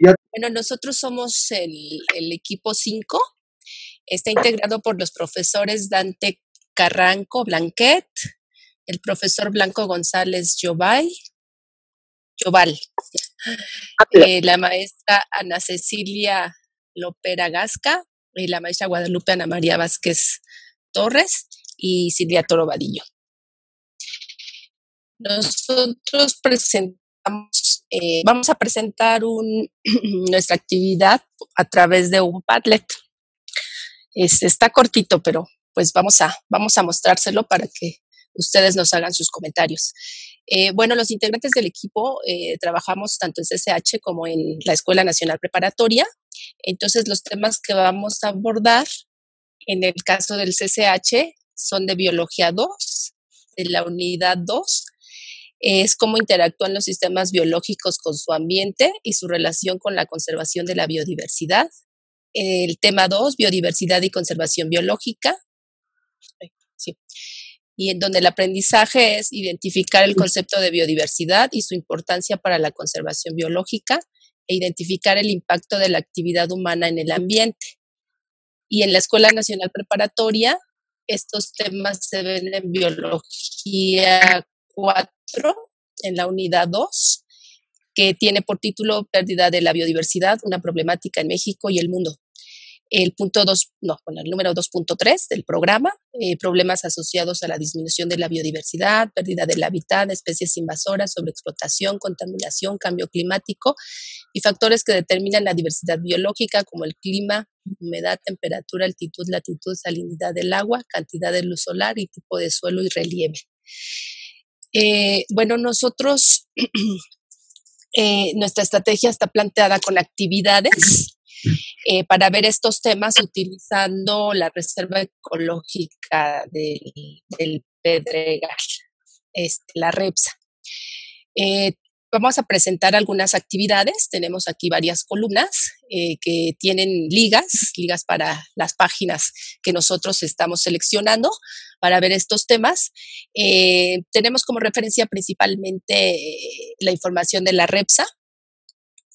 Bueno, nosotros somos el equipo 5. Está integrado por los profesores Dante Carranco Blanquet, el profesor Blanco González Joval, la maestra Ana Cecilia Lopera Gasca, y la maestra Guadalupe Ana María Vázquez Torres y Silvia Toro Vadillo. Nosotros vamos a presentar nuestra actividad a través de un Padlet. Está cortito, pero pues vamos a mostrárselo para que ustedes nos hagan sus comentarios. Bueno, los integrantes del equipo trabajamos tanto en CCH como en la Escuela Nacional Preparatoria. Entonces, los temas que vamos a abordar en el caso del CCH son de Biología 2, de la Unidad 2, es cómo interactúan los sistemas biológicos con su ambiente y su relación con la conservación de la biodiversidad. El tema 2, biodiversidad y conservación biológica. Sí. Y en donde el aprendizaje es identificar el concepto de biodiversidad y su importancia para la conservación biológica e identificar el impacto de la actividad humana en el ambiente. Y en la Escuela Nacional Preparatoria, estos temas se ven en Biología 4, en la Unidad 2, que tiene por título Pérdida de la biodiversidad, una problemática en México y el mundo. El número 2.3 del programa, problemas asociados a la disminución de la biodiversidad, pérdida del hábitat, especies invasoras, sobreexplotación, contaminación, cambio climático y factores que determinan la diversidad biológica como el clima, humedad, temperatura, altitud, latitud, salinidad del agua, cantidad de luz solar y tipo de suelo y relieve. Bueno, nosotros, nuestra estrategia está planteada con actividades para ver estos temas utilizando la Reserva Ecológica del Pedregal, la REPSA. Vamos a presentar algunas actividades. Tenemos aquí varias columnas que tienen ligas para las páginas que nosotros estamos seleccionando para ver estos temas. Tenemos como referencia principalmente la información de la REPSA,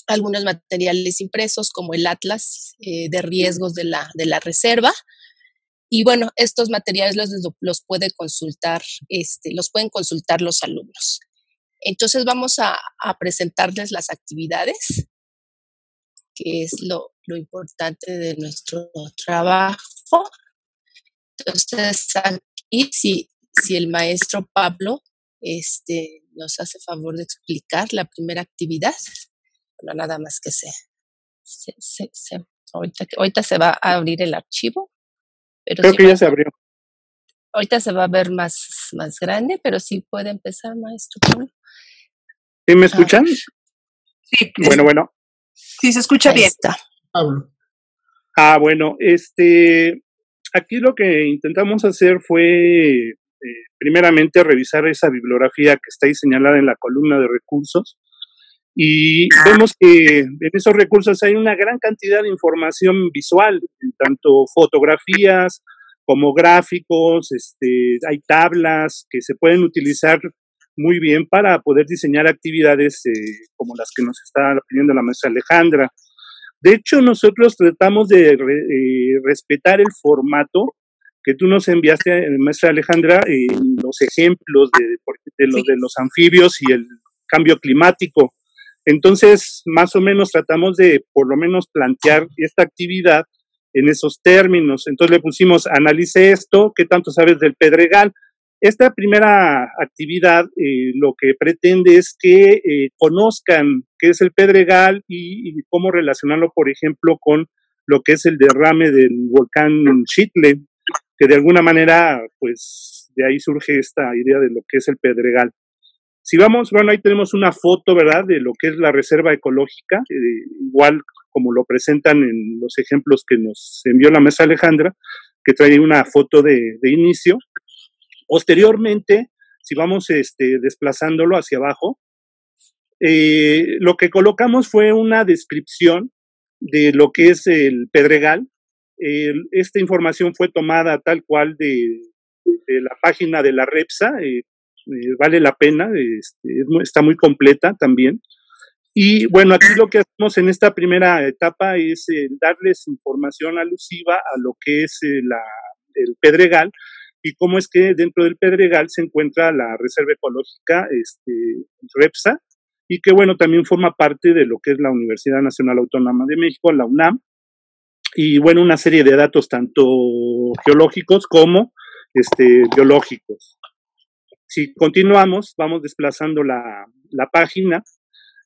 algunos materiales impresos como el Atlas de riesgos de la reserva. Y bueno, estos materiales los pueden consultar los alumnos. Entonces vamos a presentarles las actividades, que es lo importante de nuestro trabajo. Entonces aquí, si el maestro Pablo nos hace favor de explicar la primera actividad. Bueno, nada más que ahorita se va a abrir el archivo. Pero creo que ya se abrió. Ahorita se va a ver más grande, pero sí puede empezar, maestro Pablo. ¿Sí me escuchan? Sí. Bueno. Sí, se escucha bien. Está. Pablo. Bueno, aquí lo que intentamos hacer fue, primeramente, revisar esa bibliografía que está ahí señalada en la columna de recursos. Y vemos que en esos recursos hay una gran cantidad de información visual, tanto fotografías como gráficos, hay tablas que se pueden utilizar muy bien para poder diseñar actividades como las que nos está pidiendo la maestra Alejandra. De hecho, nosotros tratamos de respetar el formato que tú nos enviaste, maestra Alejandra, los ejemplos de los anfibios y el cambio climático. Entonces, más o menos tratamos de, por lo menos, plantear esta actividad en esos términos. Entonces le pusimos, analice esto, ¿qué tanto sabes del Pedregal? Esta primera actividad lo que pretende es que conozcan qué es el Pedregal y cómo relacionarlo, por ejemplo, con lo que es el derrame del volcán Xitle, que de alguna manera, pues, de ahí surge esta idea de lo que es el Pedregal. Si vamos, bueno, ahí tenemos una foto, ¿verdad?, de lo que es la reserva ecológica, igual como lo presentan en los ejemplos que nos envió la maestra Alejandra, que trae una foto de inicio. Posteriormente, si vamos desplazándolo hacia abajo, lo que colocamos fue una descripción de lo que es el Pedregal. Esta información fue tomada tal cual de la página de la REPSA, vale la pena, está muy completa también. Y bueno, aquí lo que hacemos en esta primera etapa es darles información alusiva a lo que es el Pedregal y cómo es que dentro del Pedregal se encuentra la Reserva Ecológica REPSA, y que bueno, también forma parte de lo que es la Universidad Nacional Autónoma de México, la UNAM, y bueno, una serie de datos tanto geológicos como biológicos. Si continuamos, vamos desplazando la página.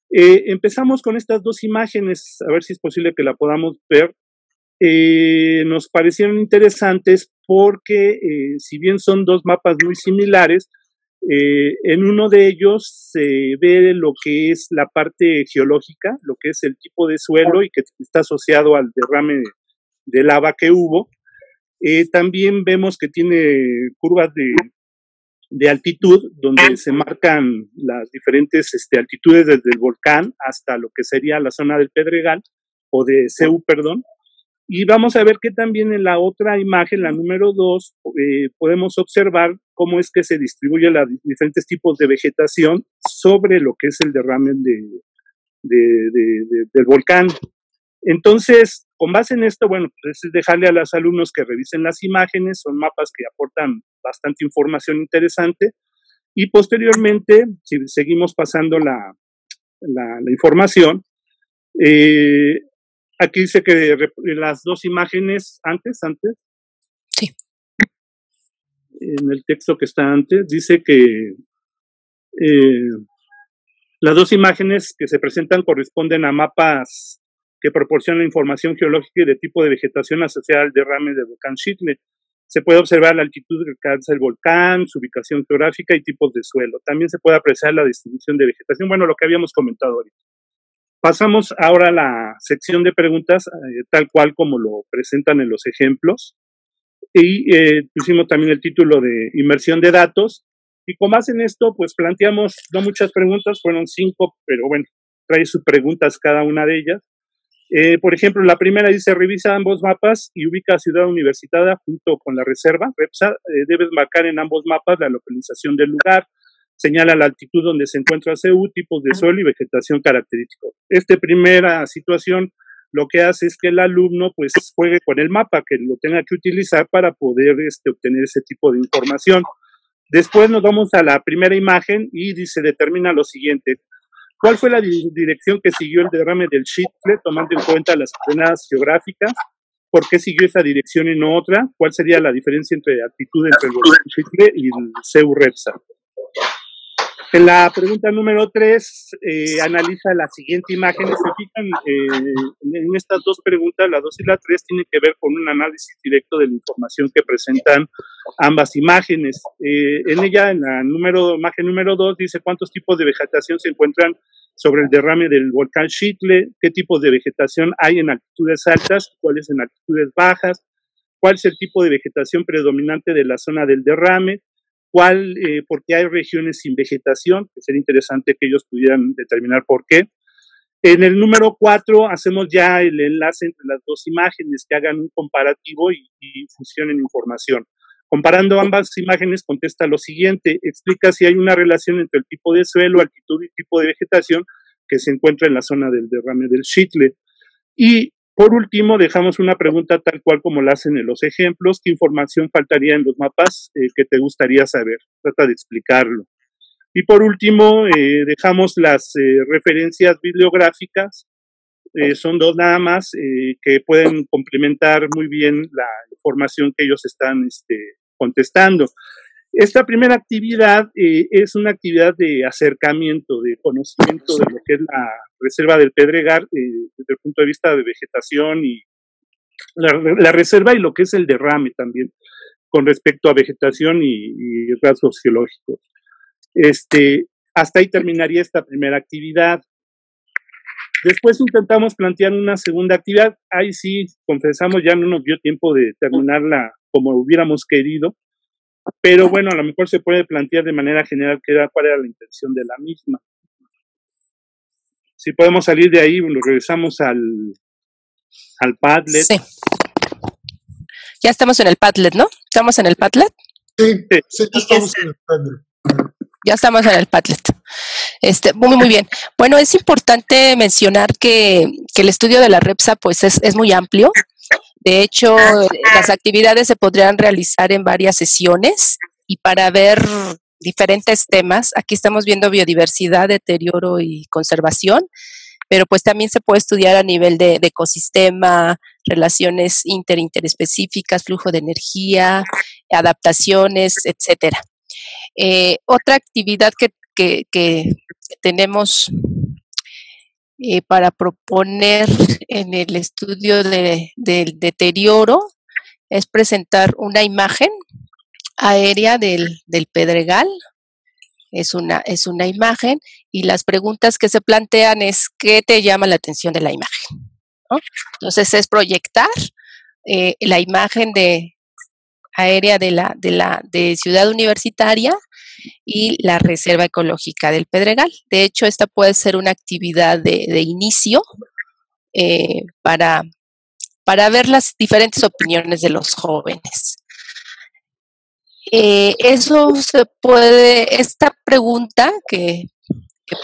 Empezamos con estas dos imágenes, a ver si es posible que la podamos ver. Nos parecieron interesantes porque si bien son dos mapas muy similares, en uno de ellos se ve lo que es la parte geológica, lo que es el tipo de suelo y que está asociado al derrame de lava que hubo. También vemos que tiene curvas de altitud, donde se marcan las diferentes altitudes desde el volcán hasta lo que sería la zona del Pedregal, o de CEU, perdón. Y vamos a ver que también en la otra imagen, la número 2, podemos observar cómo es que se distribuyen los diferentes tipos de vegetación sobre lo que es el derrame del volcán. Entonces, con base en esto, bueno, pues es dejarle a los alumnos que revisen las imágenes, son mapas que aportan bastante información interesante, y posteriormente, si seguimos pasando la información, aquí dice que las dos imágenes antes, sí, en el texto que está antes, dice que las dos imágenes que se presentan corresponden a mapas que proporcionan información geológica y de tipo de vegetación asociada al derrame del volcán Xitle. Se puede observar la altitud que alcanza el volcán, su ubicación geográfica y tipos de suelo. También se puede apreciar la distribución de vegetación, bueno, lo que habíamos comentado ahorita. Pasamos ahora a la sección de preguntas, tal cual como lo presentan en los ejemplos. Y pusimos también el título de inmersión de datos. Y con base en esto, pues planteamos no muchas preguntas, fueron 5, pero bueno, trae sus preguntas cada una de ellas. Por ejemplo, la primera dice, revisa ambos mapas y ubica Ciudad Universitaria junto con la reserva REPSA. Debes marcar en ambos mapas la localización del lugar, señala la altitud donde se encuentra CEU, tipos de suelo y vegetación característicos. Esta primera situación lo que hace es que el alumno pues juegue con el mapa, que lo tenga que utilizar para poder obtener ese tipo de información. Después nos vamos a la primera imagen y dice, determina lo siguiente. ¿Cuál fue la dirección que siguió el derrame del Xitle, tomando en cuenta las coordenadas geográficas? ¿Por qué siguió esa dirección y no otra? ¿Cuál sería la diferencia entre altitud entre el volcán Xitle y el CEU REPSA? En la pregunta número 3, analiza la siguiente imagen. Se fijan en estas dos preguntas, la 2 y la 3, tienen que ver con un análisis directo de la información que presentan ambas imágenes. En ella, en la imagen número 2, dice cuántos tipos de vegetación se encuentran sobre el derrame del volcán Xitle, qué tipos de vegetación hay en altitudes altas, cuáles en altitudes bajas, cuál es el tipo de vegetación predominante de la zona del derrame, porque hay regiones sin vegetación, que sería interesante que ellos pudieran determinar por qué. En el número 4 hacemos ya el enlace entre las dos imágenes, que hagan un comparativo y fusionen información. Comparando ambas imágenes, contesta lo siguiente, explica si hay una relación entre el tipo de suelo, altitud y tipo de vegetación que se encuentra en la zona del derrame del Xitle. Y por último, dejamos una pregunta tal cual como la hacen en los ejemplos. ¿Qué información faltaría en los mapas que te gustaría saber? Trata de explicarlo. Y por último, dejamos las referencias bibliográficas. Son dos nada más que pueden complementar muy bien la información que ellos están contestando. Esta primera actividad es una actividad de acercamiento, de conocimiento de lo que es la reserva del Pedregal desde el punto de vista de vegetación y la reserva y lo que es el derrame también con respecto a vegetación y rasgos geológicos. Hasta ahí terminaría esta primera actividad. Después intentamos plantear una segunda actividad. Ahí sí, confesamos, ya no nos dio tiempo de terminarla como hubiéramos querido. Pero bueno, a lo mejor se puede plantear de manera general cuál era la intención de la misma. Si podemos salir de ahí, bueno, regresamos al Padlet. Sí. Ya estamos en el Padlet, ¿no? ¿Estamos en el Padlet? Sí, ya estamos en el Padlet. Ya estamos en el Padlet. Muy bien. Bueno, es importante mencionar que el estudio de la REPSA pues es muy amplio. De hecho, las actividades se podrían realizar en varias sesiones y para ver diferentes temas. Aquí estamos viendo biodiversidad, deterioro y conservación, pero pues también se puede estudiar a nivel de ecosistema, relaciones interespecíficas, flujo de energía, adaptaciones, etcétera. Otra actividad que tenemos para proponer en el estudio del deterioro es presentar una imagen aérea del Pedregal. Es una imagen y las preguntas que se plantean es ¿qué te llama la atención de la imagen? ¿No? Entonces es proyectar la imagen aérea de Ciudad Universitaria y la Reserva Ecológica del Pedregal. De hecho, esta puede ser una actividad de inicio para ver las diferentes opiniones de los jóvenes. Eso se puede, esta pregunta que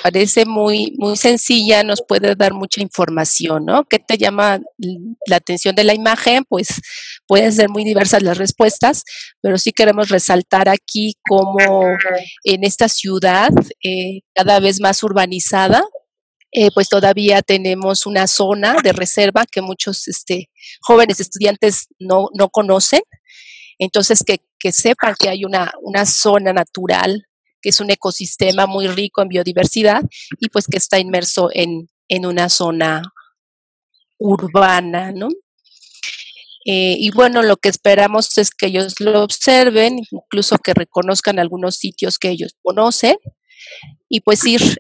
parece muy sencilla, nos puede dar mucha información, ¿no? ¿Qué te llama la atención de la imagen? Pues pueden ser muy diversas las respuestas, pero sí queremos resaltar aquí cómo en esta ciudad cada vez más urbanizada, pues todavía tenemos una zona de reserva que muchos jóvenes estudiantes no conocen. Entonces, que sepan que hay una zona natural, que es un ecosistema muy rico en biodiversidad y pues que está inmerso en una zona urbana, ¿no? Y bueno, lo que esperamos es que ellos lo observen, incluso que reconozcan algunos sitios que ellos conocen y pues ir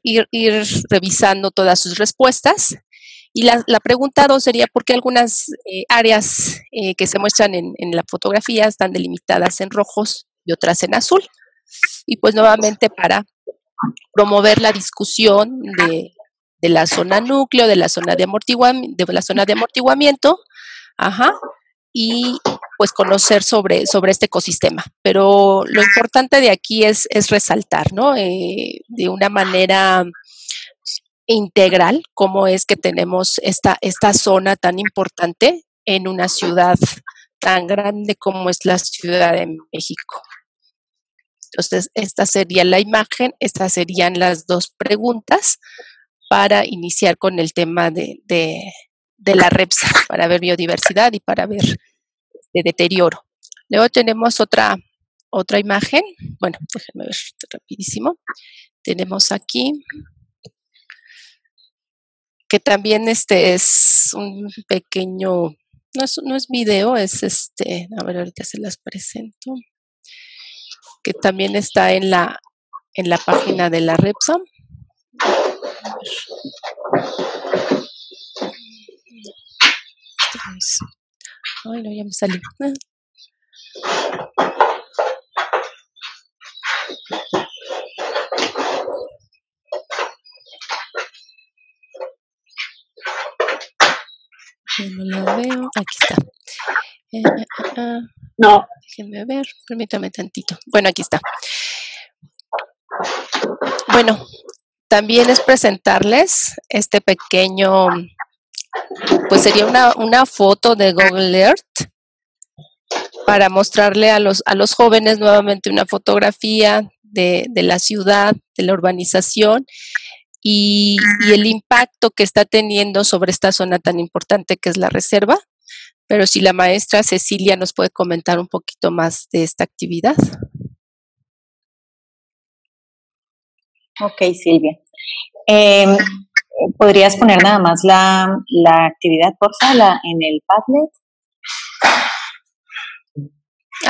revisando todas sus respuestas. Y la pregunta 2 sería, ¿por qué algunas áreas que se muestran en la fotografía están delimitadas en rojos y otras en azul? Y pues nuevamente para promover la discusión de la zona núcleo, de la zona de amortiguamiento, y pues conocer sobre este ecosistema. Pero lo importante de aquí es resaltar, ¿no? De una manera integral, cómo es que tenemos esta zona tan importante en una ciudad tan grande como es la Ciudad de México. Entonces, esta sería la imagen, estas serían las dos preguntas para iniciar con el tema de la REPSA, para ver biodiversidad y para ver de deterioro. Luego tenemos otra imagen. Bueno, déjenme ver rapidísimo. Tenemos aquí que también es un pequeño, no es video, es a ver, ahorita se las presento, que también está en la página de la REPSA. Ay, no, ya me salió. Ya no la veo. Aquí está. No. Déjenme ver, permítame tantito. Bueno, aquí está. Bueno, también es presentarles este pequeño, pues sería una foto de Google Earth para mostrarle a los jóvenes nuevamente una fotografía de la ciudad, de la urbanización y el impacto que está teniendo sobre esta zona tan importante que es la reserva. Pero si la maestra Cecilia nos puede comentar un poquito más de esta actividad. Ok, Silvia. ¿Podrías poner nada más la actividad, por favor, en el Padlet?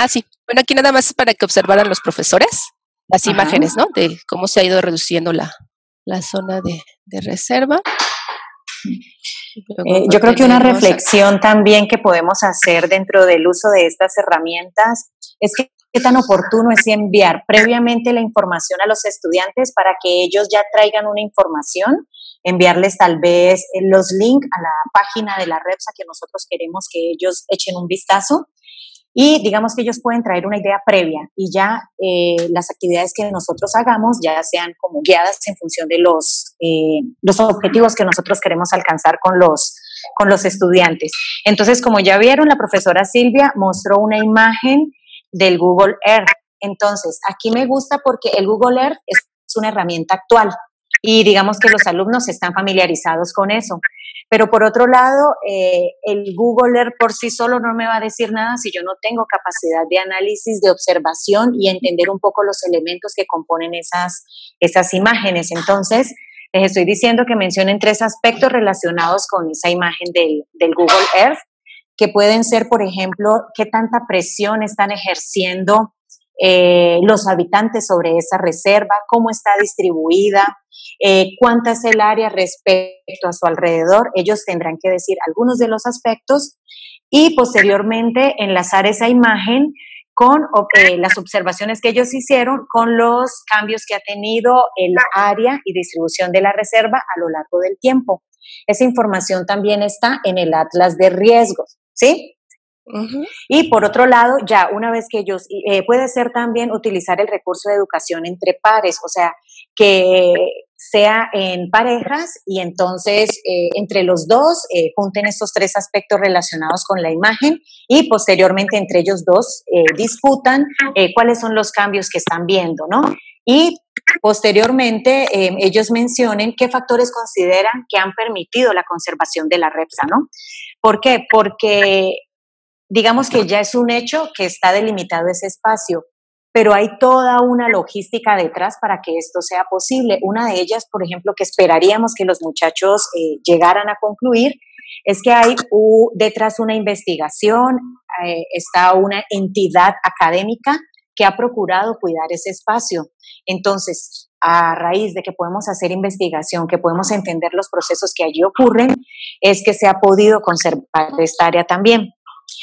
Sí. Bueno, aquí nada más es para que observaran los profesores las imágenes, ¿no? De cómo se ha ido reduciendo la zona de reserva. Yo creo que una reflexión también que podemos hacer dentro del uso de estas herramientas es que qué tan oportuno es enviar previamente la información a los estudiantes para que ellos ya traigan una información, enviarles tal vez los links a la página de la REPSA que nosotros queremos que ellos echen un vistazo Y digamos que ellos pueden traer una idea previa y ya las actividades que nosotros hagamos ya sean como guiadas en función de los objetivos que nosotros queremos alcanzar con los estudiantes. Entonces, como ya vieron, la profesora Silvia mostró una imagen del Google Earth. Entonces, aquí me gusta porque el Google Earth es una herramienta actual y digamos que los alumnos están familiarizados con eso. Pero por otro lado, el Google Earth por sí solo no me va a decir nada si yo no tengo capacidad de análisis, de observación y entender un poco los elementos que componen esas imágenes. Entonces, les estoy diciendo que mencionen 3 aspectos relacionados con esa imagen del Google Earth, que pueden ser, por ejemplo, qué tanta presión están ejerciendo los habitantes sobre esa reserva, cómo está distribuida, cuánta es el área respecto a su alrededor. Ellos tendrán que decir algunos de los aspectos y posteriormente enlazar esa imagen con las observaciones que ellos hicieron con los cambios que ha tenido el área y distribución de la reserva a lo largo del tiempo. Esa información también está en el Atlas de Riesgos, ¿sí? Uh-huh. Y por otro lado, ya una vez que ellos, puede ser también utilizar el recurso de educación entre pares, o sea, que sea en parejas y entonces entre los dos junten estos 3 aspectos relacionados con la imagen y posteriormente entre ellos dos discutan cuáles son los cambios que están viendo, ¿no? Y posteriormente ellos mencionen qué factores consideran que han permitido la conservación de la REPSA, ¿no? ¿Por qué? Porque digamos que ya es un hecho que está delimitado ese espacio, pero hay toda una logística detrás para que esto sea posible. Una de ellas, por ejemplo, que esperaríamos que los muchachos llegaran a concluir, es que hay detrás una investigación, está una entidad académica que ha procurado cuidar ese espacio. Entonces, a raíz de que podemos hacer investigación, que podemos entender los procesos que allí ocurren, es que se ha podido conservar esta área también.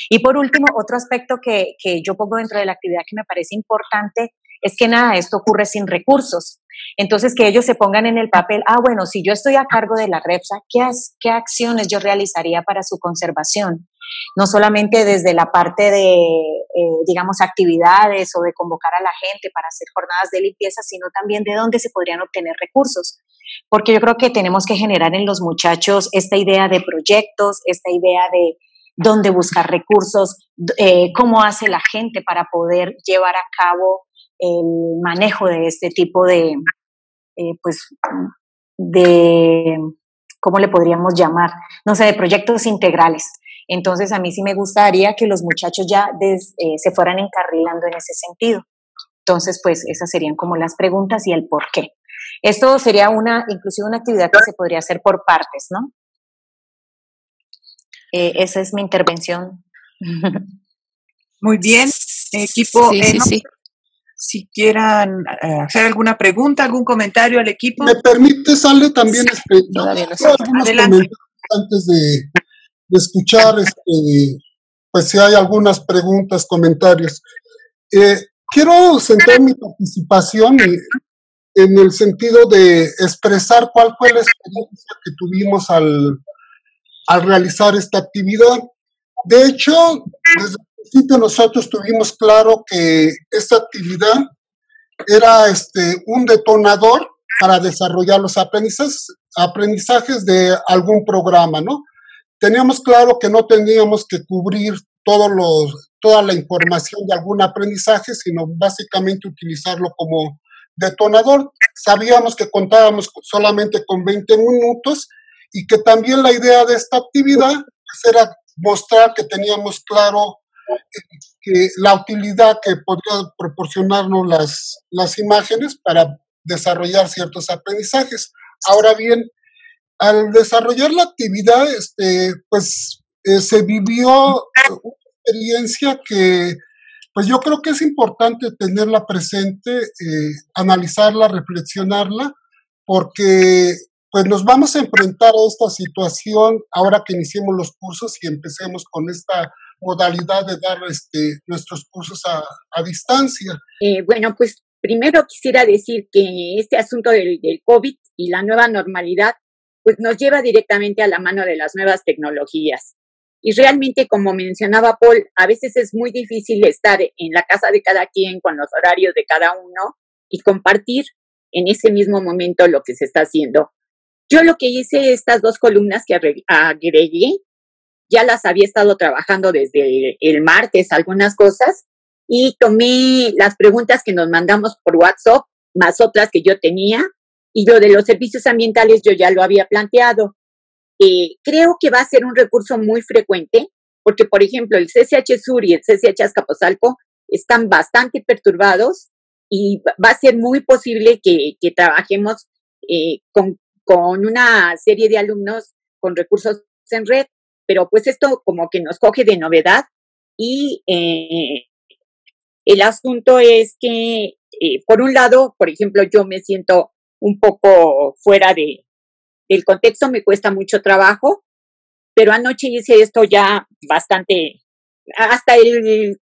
Y por último, otro aspecto que yo pongo dentro de la actividad que me parece importante es que nada, esto ocurre sin recursos. Entonces, que ellos se pongan en el papel, bueno, si yo estoy a cargo de la REPSA, ¿qué acciones yo realizaría para su conservación? No solamente desde la parte de, digamos, actividades o de convocar a la gente para hacer jornadas de limpieza, sino también de dónde se podrían obtener recursos. Porque yo creo que tenemos que generar en los muchachos esta idea de proyectos, esta idea de dónde buscar recursos, cómo hace la gente para poder llevar a cabo el manejo de este tipo de, ¿cómo le podríamos llamar? No sé, de proyectos integrales. Entonces, a mí sí me gustaría que los muchachos ya se fueran encarrilando en ese sentido. Entonces, pues, esas serían como las preguntas y el por qué. Esto sería inclusive una actividad que se podría hacer por partes, ¿no? Esa es mi intervención. Muy bien, equipo. Sí. Si quieran hacer alguna pregunta, algún comentario al equipo. ¿Me permite, Ale, también adelante antes de escuchar, pues si hay algunas preguntas, comentarios. Quiero centrar mi participación en el sentido de expresar cuál fue la experiencia que tuvimos al realizar esta actividad. De hecho, desde el principio nosotros tuvimos claro que esta actividad era un detonador para desarrollar los aprendizajes de algún programa, ¿no? Teníamos claro que no teníamos que cubrir toda la información de algún aprendizaje, sino básicamente utilizarlo como detonador. Sabíamos que contábamos solamente con 20 minutos y que también la idea de esta actividad era mostrar que teníamos claro que la utilidad que podría proporcionarnos las imágenes para desarrollar ciertos aprendizajes. Ahora bien, al desarrollar la actividad, se vivió una experiencia que, pues yo creo que es importante tenerla presente, analizarla, reflexionarla, porque pues nos vamos a enfrentar a esta situación ahora que iniciemos los cursos y empecemos con esta modalidad de dar nuestros cursos a distancia. Bueno, pues primero quisiera decir que este asunto del COVID y la nueva normalidad pues nos lleva directamente a la mano de las nuevas tecnologías. Y realmente, como mencionaba Paul, a veces es muy difícil estar en la casa de cada quien con los horarios de cada uno y compartir en ese mismo momento lo que se está haciendo. Yo lo que hice, estas 2 columnas que agregué, ya las había estado trabajando desde el martes, algunas cosas, y tomé las preguntas que nos mandamos por WhatsApp, más otras que yo tenía, y lo de los servicios ambientales yo ya lo había planteado. Creo que va a ser un recurso muy frecuente, porque, por ejemplo, el CCH Sur y el CCH Azcapotzalco están bastante perturbados y va a ser muy posible que trabajemos con una serie de alumnos con recursos en red, pero pues esto como que nos coge de novedad y el asunto es que, por un lado, por ejemplo, yo me siento un poco fuera del contexto, me cuesta mucho trabajo, pero anoche hice esto ya bastante, hasta les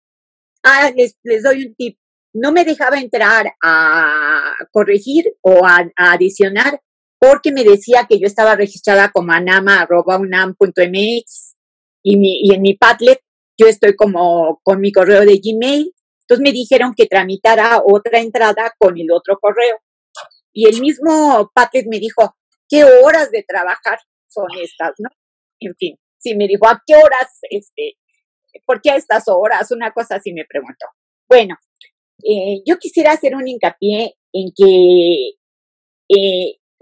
doy un tip, no me dejaba entrar a corregir o a adicionar porque me decía que yo estaba registrada como anama@unam.mx y en mi Padlet yo estoy como con mi correo de Gmail. Entonces me dijeron que tramitara otra entrada con el otro correo. Y el mismo Padlet me dijo, ¿qué horas de trabajar son estas, no? En fin, sí me dijo, ¿a qué horas? ¿Por qué a estas horas? Una cosa así me preguntó. Bueno, yo quisiera hacer un hincapié en que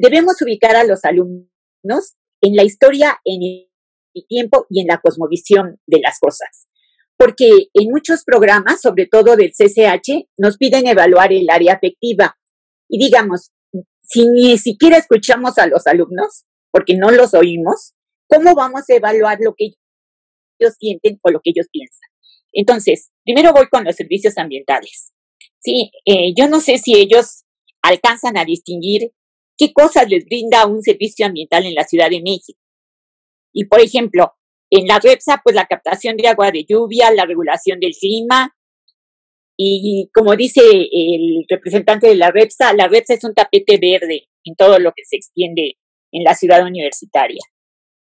debemos ubicar a los alumnos en la historia, en el tiempo y en la cosmovisión de las cosas. Porque en muchos programas, sobre todo del CCH, nos piden evaluar el área afectiva. Y digamos, si ni siquiera escuchamos a los alumnos, porque no los oímos, ¿cómo vamos a evaluar lo que ellos sienten o lo que ellos piensan? Entonces, primero voy con los servicios ambientales. Sí, yo no sé si ellos alcanzan a distinguir qué cosas les brinda un servicio ambiental en la Ciudad de México. Y, por ejemplo, en la REPSA, pues la captación de agua de lluvia, la regulación del clima, y como dice el representante de la REPSA es un tapete verde en todo lo que se extiende en la ciudad universitaria.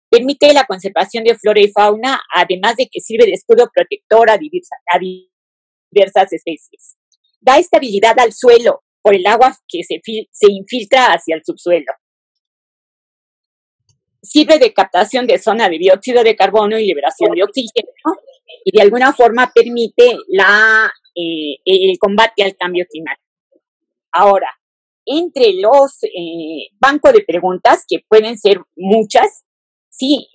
Permite la conservación de flora y fauna, además de que sirve de escudo protector a diversas especies. Da estabilidad al suelo por el agua que se infiltra hacia el subsuelo. Sirve de captación de zona de dióxido de carbono y liberación de oxígeno, y de alguna forma permite el combate al cambio climático. Ahora, entre los bancos de preguntas, que pueden ser muchas, sí,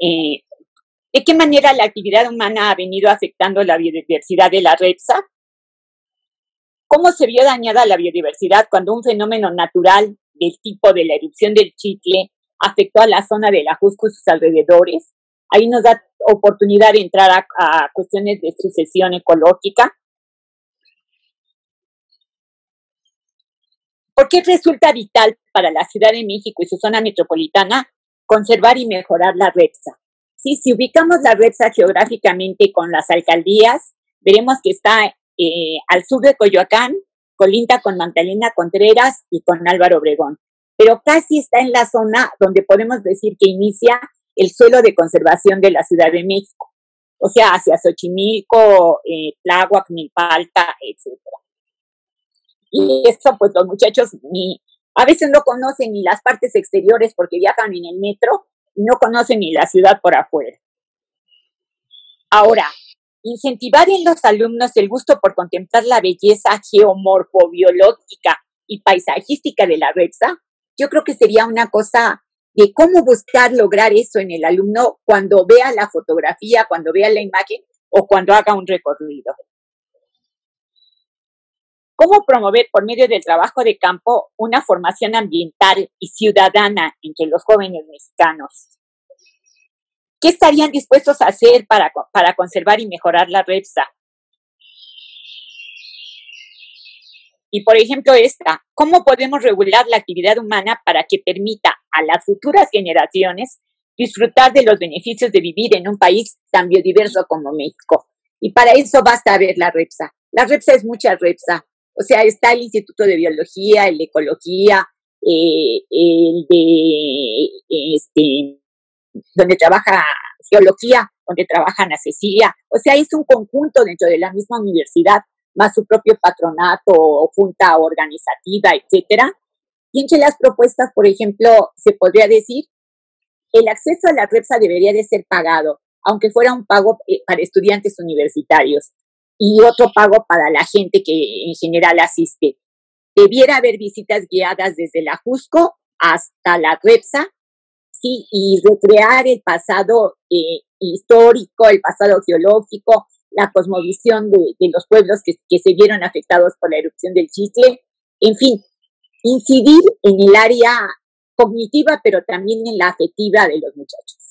¿de qué manera la actividad humana ha venido afectando la biodiversidad de la REPSA? ¿Cómo se vio dañada la biodiversidad cuando un fenómeno natural del tipo de la erupción del Chitle afectó a la zona de la Ajusco y sus alrededores? Ahí nos da oportunidad de entrar a cuestiones de sucesión ecológica. ¿Por qué resulta vital para la Ciudad de México y su zona metropolitana conservar y mejorar la REPSA? Sí, si ubicamos la REPSA geográficamente con las alcaldías, veremos que está al sur de Coyoacán, colinda con Magdalena Contreras y con Álvaro Obregón, pero casi está en la zona donde podemos decir que inicia el suelo de conservación de la Ciudad de México, o sea, hacia Xochimilco, Tláhuac, Milpalta, etc. Y eso, pues los muchachos a veces no conocen ni las partes exteriores porque viajan en el metro y no conocen ni la ciudad por afuera. Ahora, incentivar en los alumnos el gusto por contemplar la belleza geomorfobiológica y paisajística de la REPSA, yo creo que sería una cosa de cómo buscar lograr eso en el alumno cuando vea la fotografía, cuando vea la imagen o cuando haga un recorrido. ¿Cómo promover por medio del trabajo de campo una formación ambiental y ciudadana entre los jóvenes mexicanos? ¿Qué estarían dispuestos a hacer para conservar y mejorar la REPSA? Y, por ejemplo, ¿cómo podemos regular la actividad humana para que permita a las futuras generaciones disfrutar de los beneficios de vivir en un país tan biodiverso como México? Y para eso basta ver la REPSA. La REPSA es mucha REPSA. O sea, está el Instituto de Biología, el de Ecología, el de donde trabaja Geología. donde trabaja Ana Cecilia. O sea, es un conjunto dentro de la misma universidad, más su propio patronato o junta organizativa, etcétera. Y entre las propuestas, por ejemplo, se podría decir, el acceso a la REPSA debería de ser pagado, aunque fuera un pago para estudiantes universitarios y otro pago para la gente que en general asiste. Debiera haber visitas guiadas desde la JUSCO hasta la REPSA, sí, y recrear el pasado histórico, el pasado geológico, la cosmovisión de los pueblos que se vieron afectados por la erupción del Chitle. En fin, incidir en el área cognitiva, pero también en la afectiva de los muchachos.